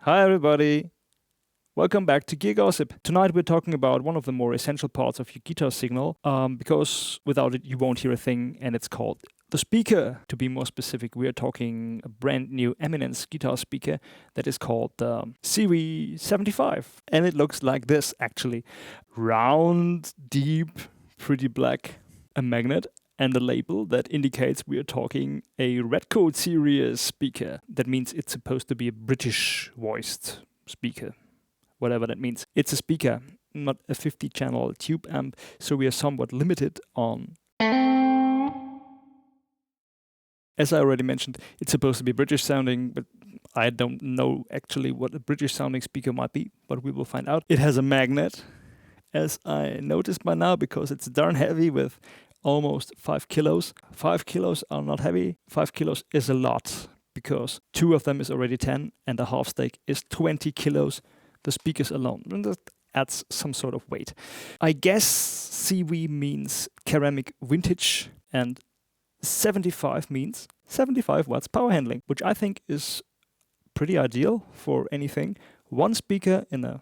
Hi everybody! Welcome back to GearGossip. Tonight we're talking about one of the more essential parts of your guitar signal, because without it you won't hear a thing, and it's called the speaker. To be more specific, we are talking a brand new Eminence guitar speaker that is called the CV-75. And it looks like this actually. Round, deep, pretty black, a magnet, and a label that indicates we are talking a Redcoat series speaker. That means it's supposed to be a British voiced speaker, whatever that means. It's a speaker, not a 50-channel tube amp, so we are somewhat limited on. As I already mentioned, it's supposed to be British sounding, but I don't know actually what a British sounding speaker might be, but we will find out. It has a magnet, as I noticed by now, because it's darn heavy with almost 5 kilos. 5 kilos are not heavy. 5 kilos is a lot because 2 of them is already 10 and a half stake is 20 kilos. The speakers alone. And that adds some sort of weight. I guess CV means ceramic vintage and 75 means 75 watts power handling, which I think is pretty ideal for anything. One speaker in a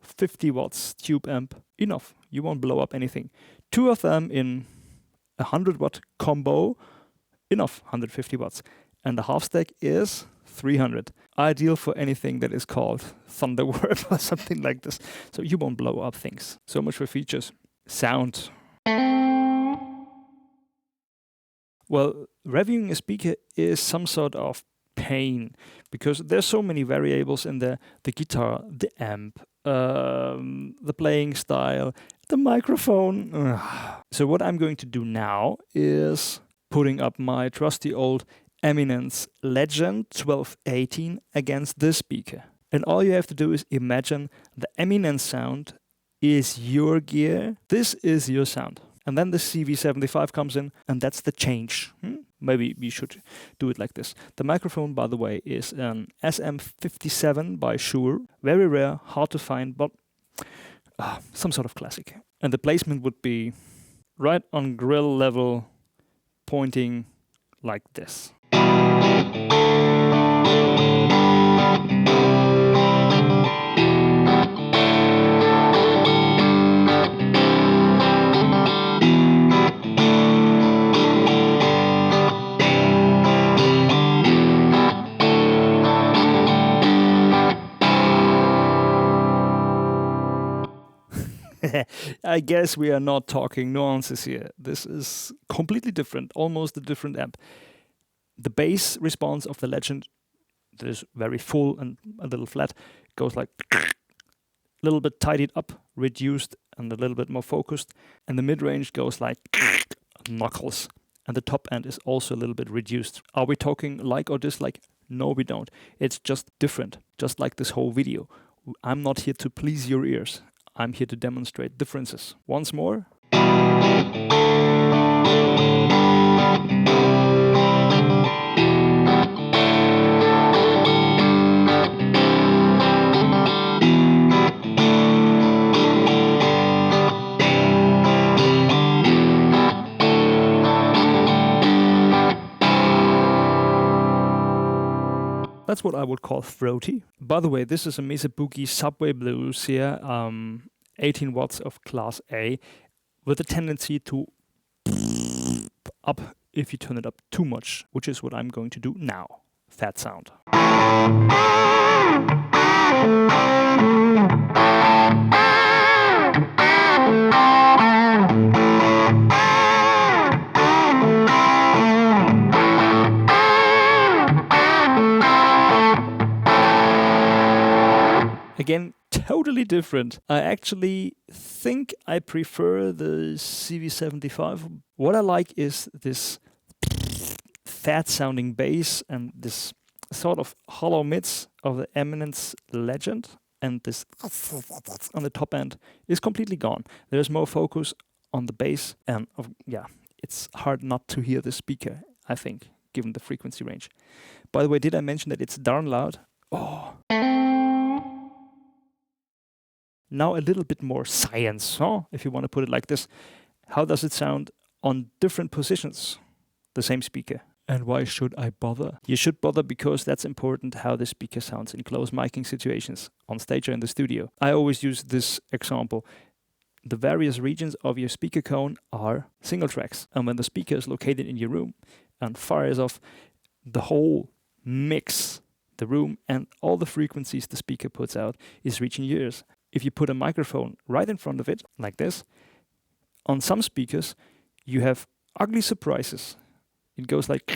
50 watts tube amp, enough. You won't blow up anything. 2 of them in a 100 watt combo, enough, 150 watts. And the half stack is 300. Ideal for anything that is called Thunderword or something like this. So you won't blow up things. So much for features. Sound. Well, reviewing a speaker is some sort of pain because there's so many variables in there. The guitar, the amp, the playing style, the microphone. So what I'm going to do now is putting up my trusty old Eminence Legend 1218 against this speaker. And all you have to do is imagine the Eminence sound is your gear. This is your sound. And then the CV-75 comes in, and that's the change. Maybe we should do it like this. The microphone, by the way, is an SM57 by Shure. Very rare, hard to find, but some sort of classic. And the placement would be right on grill level, pointing like this. I guess we are not talking nuances here. This is completely different, almost a different amp. The bass response of the Legend, that is very full and a little flat, goes like a little bit tidied up, reduced, and a little bit more focused. And the mid-range goes like knuckles. And the top end is also a little bit reduced. Are we talking like or dislike? No, we don't. It's just different, just like this whole video. I'm not here to please your ears. I'm here to demonstrate differences. Once more. That's what I would call throaty. By the way, this is a Mesa Boogie Subway Blues here, 18 watts of Class A, with a tendency to up if you turn it up too much, which is what I'm going to do now. Fat sound. Again, totally different. I actually think I prefer the CV-75. What I like is this fat sounding bass and this sort of hollow mids of the Eminence Legend, and this on the top end is completely gone. There's more focus on the bass, and it's hard not to hear the speaker, I think, given the frequency range. By the way, did I mention that it's darn loud? Oh. Now a little bit more science, if you want to put it like this. How does it sound on different positions? The same speaker. And why should I bother? You should bother because that's important how the speaker sounds in close miking situations, on stage or in the studio. I always use this example. The various regions of your speaker cone are single tracks. And when the speaker is located in your room and fires off the whole mix, the room and all the frequencies the speaker puts out is reaching your ears. If you put a microphone right in front of it, like this, on some speakers, you have ugly surprises. It goes like,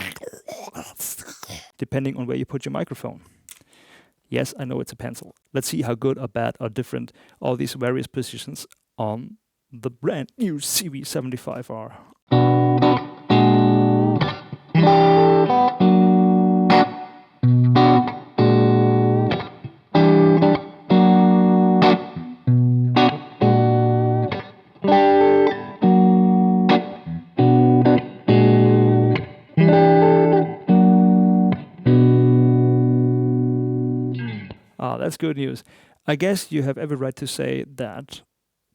depending on where you put your microphone. Yes, I know it's a pencil. Let's see how good or bad or different all these various positions on the brand new CV-75 are. That's good news. I guess you have every right to say that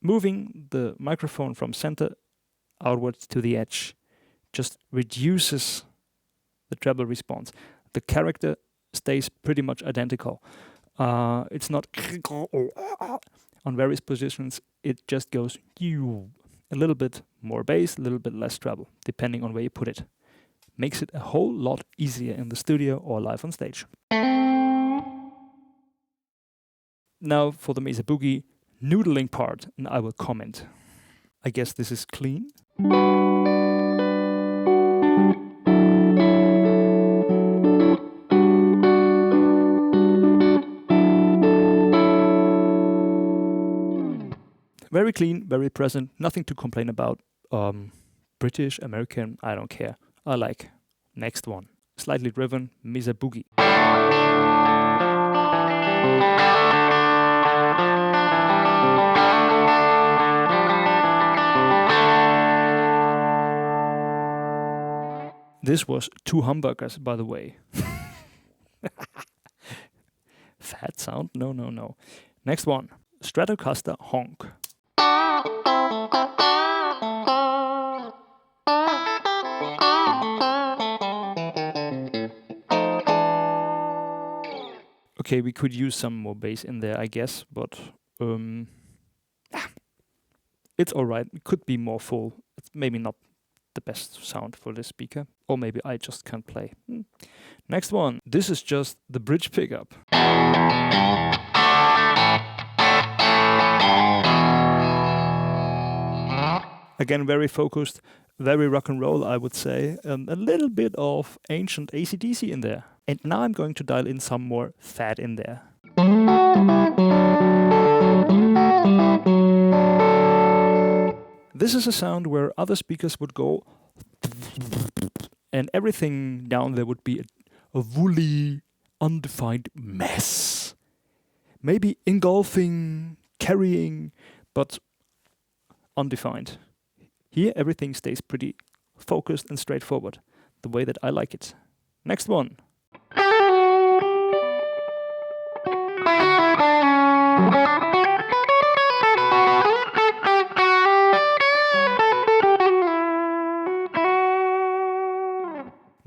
moving the microphone from center outwards to the edge just reduces the treble response. The character stays pretty much identical. It's not on various positions. It just goes a little bit more bass, a little bit less treble, depending on where you put it. Makes it a whole lot easier in the studio or live on stage. Now for the Mesa Boogie noodling part, and I will comment. I guess this is clean. Very clean, very present, nothing to complain about. British, American, I don't care. I like. Next one. Slightly driven Mesa Boogie. This was 2 humbuckers, by the way. Fat sound? No. Next one. Stratocaster honk. Okay, we could use some more bass in there, I guess, but it's alright. It could be more full. It's maybe not the best sound for this speaker, or maybe I just can't play. Next one. This is just the bridge pickup. Again, very focused, very rock and roll, I would say. A little bit of ancient AC/DC in there. And now I'm going to dial in some more fat in there. This is a sound where other speakers would go and everything down there would be a woolly, undefined mess. Maybe engulfing, carrying, but undefined. Here everything stays pretty focused and straightforward, the way that I like it. Next one.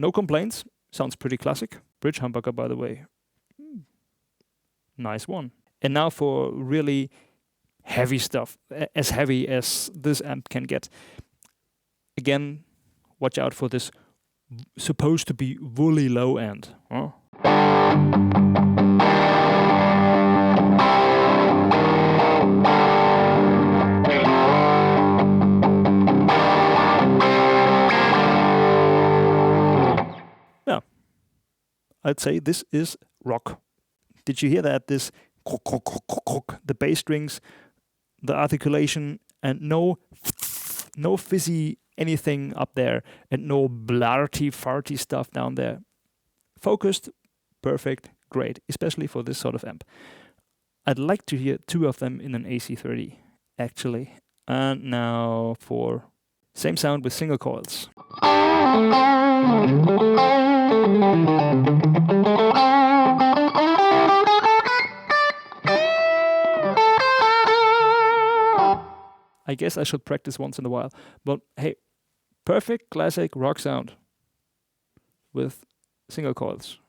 No complaints, sounds pretty classic. Bridge humbucker, by the way. Nice one. And now for really heavy stuff, as heavy as this amp can get. Again, watch out for this supposed to be woolly low end. Huh? Yeah, I'd say this is rock. Did you hear that? This the bass strings, the articulation, and no fizzy anything up there, and no blarty farty stuff down there. Focused, perfect, great, especially for this sort of amp. I'd like to hear 2 of them in an AC30, actually. And now for same sound with single coils. I guess I should practice once in a while, but hey, perfect classic rock sound. with single coils.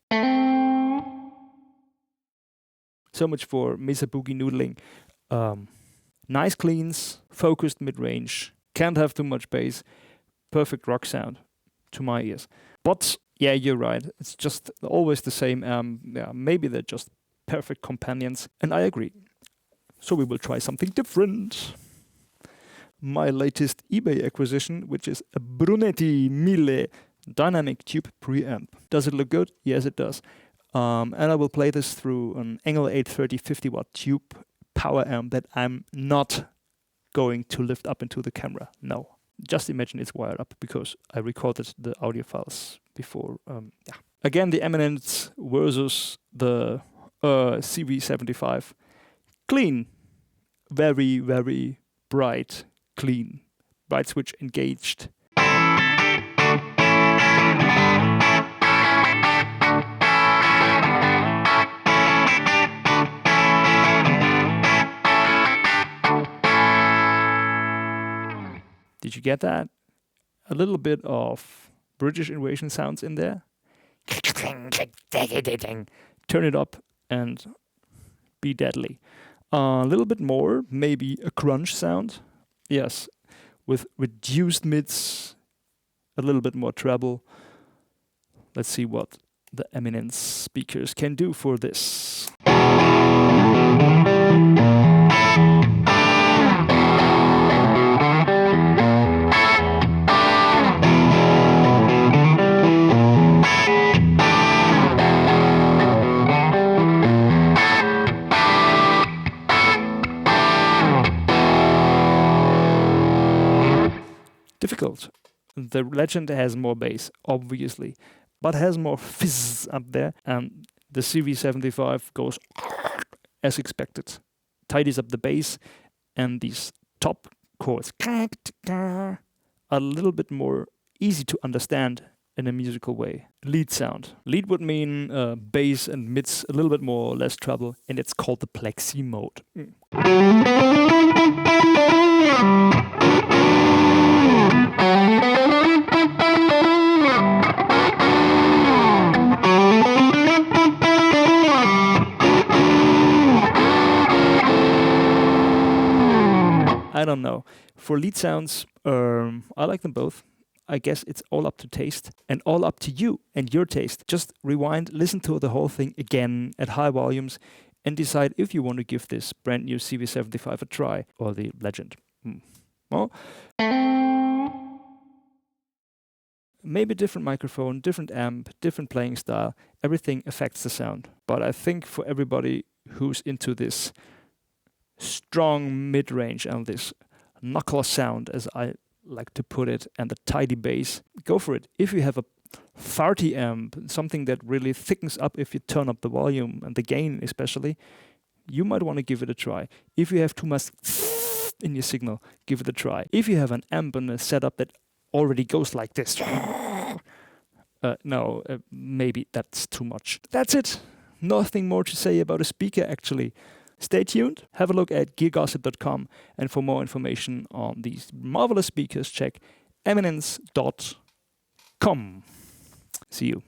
So much for Mesa Boogie noodling. Nice cleans, focused mid-range, can't have too much bass, perfect rock sound to my ears. But yeah, you're right. It's just always the same. Yeah, maybe they're just perfect companions, and I agree. So we will try something different. My latest eBay acquisition, which is a Brunetti 1000 dynamic tube preamp. Does it look good? Yes, it does. And I will play this through an Engel 830 50-watt tube power amp that I'm not going to lift up into the camera. No. Just imagine it's wired up because I recorded the audio files before. Again, the Eminence versus the CV-75. Clean. Very, very bright. Clean. Bright switch engaged. Did you get that? A little bit of British invasion sounds in there. Turn it up and be deadly. A little bit more, maybe a crunch sound. Yes, with reduced mids, a little bit more treble. Let's see what the Eminence speakers can do for this. Difficult. The Legend has more bass, obviously, but has more fizz up there, and the CV-75 goes as expected. Tidies up the bass, and these top chords are a little bit more easy to understand in a musical way. Lead sound. Lead would mean bass and mids, a little bit more or less treble, and it's called the plexi mode. I don't know. For lead sounds, I like them both. I guess it's all up to taste and all up to you and your taste. Just rewind, listen to the whole thing again at high volumes and decide if you want to give this brand new CV-75 a try or the Legend. Well, maybe different microphone, different amp, different playing style. Everything affects the sound. But I think for everybody who's into this strong mid-range and this knuckle sound, as I like to put it, and the tidy bass, go for it. If you have a farty amp, something that really thickens up if you turn up the volume and the gain especially, you might want to give it a try. If you have too much in your signal, give it a try. If you have an amp and a setup that already goes like this, maybe that's too much. That's it. Nothing more to say about a speaker, actually. Stay tuned, have a look at GearGossip.com, and for more information on these marvelous speakers, check eminence.com. See you.